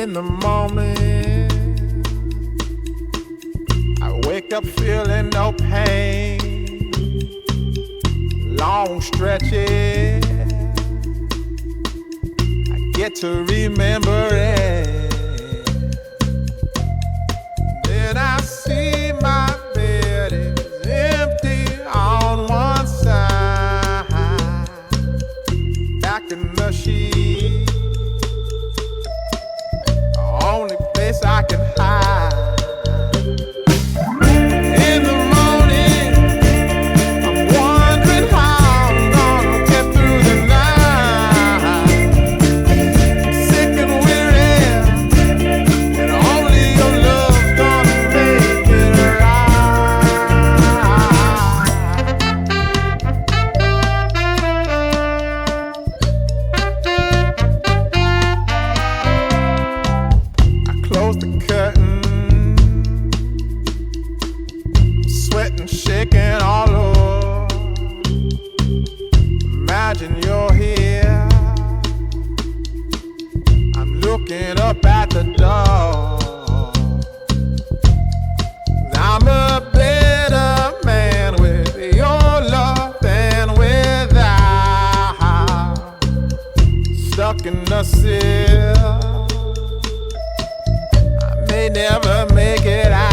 In the morning, I wake up feeling no pain. Long stretches, I get to remember it. Then I see my bed is empty on one side. Back in the sheet, only place I can hide. In the morning, I'm wondering how I'm gonna get through the night. Sick and weary, and only your love's gonna make it right. I close the curtain, sweating, shaking all over. Imagine you're here. I'm looking up at the door. I'm a better man with your love than without. Stuck in the cell, I may never make it out.